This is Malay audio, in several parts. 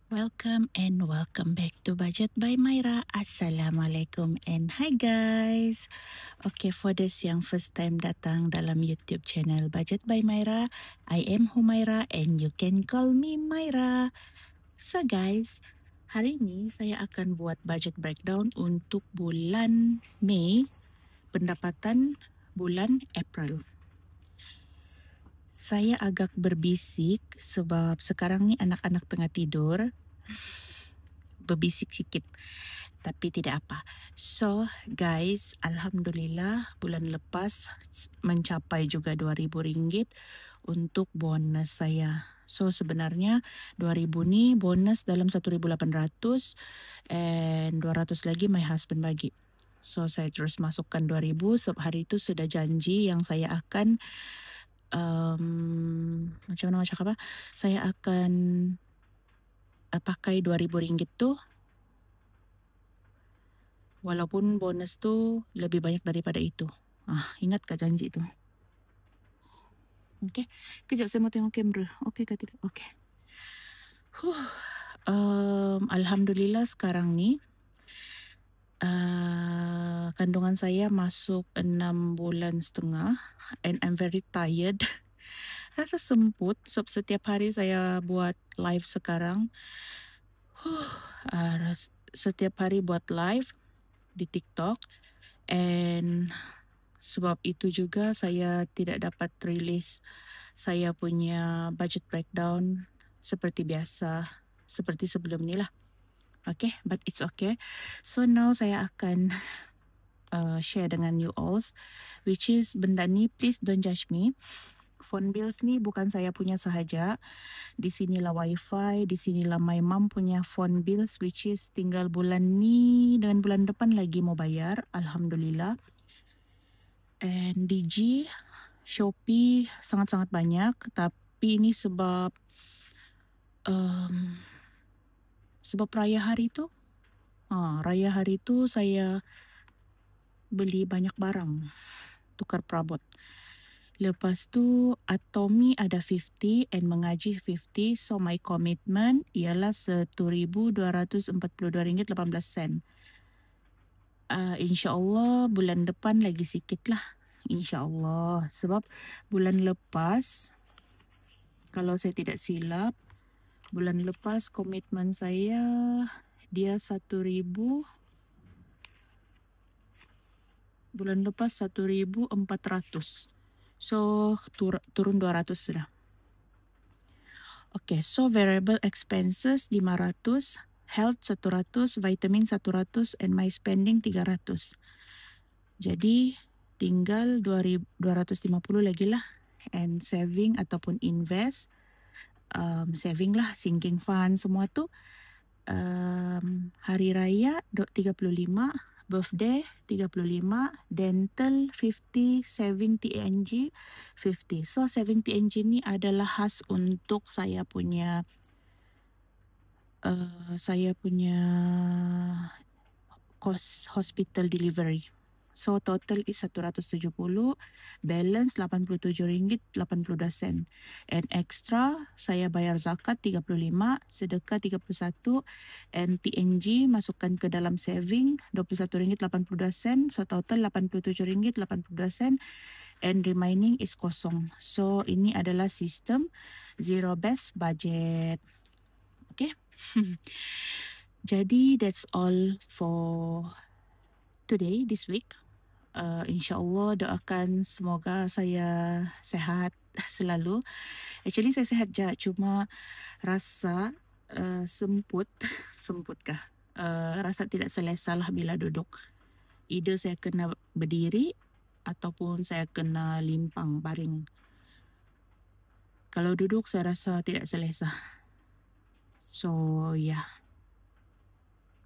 Welcome back to Budget by Myra. Assalamualaikum and hi guys. Okay, for this yang first time datang dalam YouTube channel Budget by Myra, I am Humaira and you can call me Myra. So guys, hari ini saya akan buat budget breakdown untuk bulan Mei, pendapatan bulan April. Saya agak berbisik sebab sekarang ni anak-anak tengah tidur. Berbisik sikit, tapi tidak apa. So guys, Alhamdulillah bulan lepas mencapai juga RM2,000 untuk bonus saya. So sebenarnya 2,000 ni bonus dalam 1,800 and 200 lagi my husband bagi. So saya terus masukkan 2,000 sebab hari itu sudah janji yang saya akan macam mana cakap apa? Saya akan pakai RM2,000 tu walaupun bonus tu lebih banyak daripada itu. Ingat ke janji tu? Okay. Kejap saya mau tengok kamera. Okay ke tidak? Okay. Alhamdulillah sekarang ni kandungan saya masuk 6 bulan setengah and I'm very tired. Rasa semput sebab setiap hari saya buat live sekarang. Setiap hari buat live di TikTok and sebab itu juga saya tidak dapat release saya punya budget breakdown seperti biasa, seperti sebelum ni lah. Okay, but it's okay. So now saya akan share dengan you all, which is benda ni please don't judge me. Phone bills ni bukan saya punya sahaja. Di sinilah wifi, di sinilah my mom punya phone bills, which is tinggal bulan ni dan bulan depan lagi mau bayar. Alhamdulillah. And Digi, Shopee sangat-sangat banyak. Tapi ini sebab raya hari tu. Raya hari tu saya beli banyak barang. Tukar perabot. Lepas tu Atomi ada 50 and mengaji 50. So my commitment ialah RM1,242.18. InsyaAllah bulan depan lagi sikit lah. InsyaAllah. Sebab bulan lepas, kalau saya tidak silap, bulan lepas komitmen saya dia 1,000. Bulan lepas 1,400. So turun 200 sudah. Okay, so variable expenses 500, health 100, vitamin 100 and my spending 300. Jadi tinggal 250 lagi lah. And saving ataupun invest, saving lah, sinking fund semua tu. Hari raya 35, birthday 35, dental 50, saving TNG 50. So saving TNG ni adalah khas untuk saya punya cost hospital delivery. So total is 170, balance RM87.82. And extra saya bayar zakat 35, sedekah 31 and TNG masukkan ke dalam saving RM21.82. So total RM87.82 and remaining is kosong. So ini adalah sistem zero based budget. Okay. Jadi that's all for today, this week. InsyaAllah doakan semoga saya sehat selalu. Actually saya sehat je, cuma rasa semput kah? Rasa tidak selesa lah bila duduk. Either saya kena berdiri ataupun saya kena limpang baring. Kalau duduk saya rasa tidak selesa. So yeah.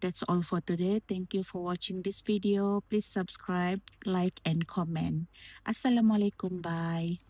That's all for today. Thank you for watching this video. Please subscribe, like and comment. Assalamualaikum. Bye.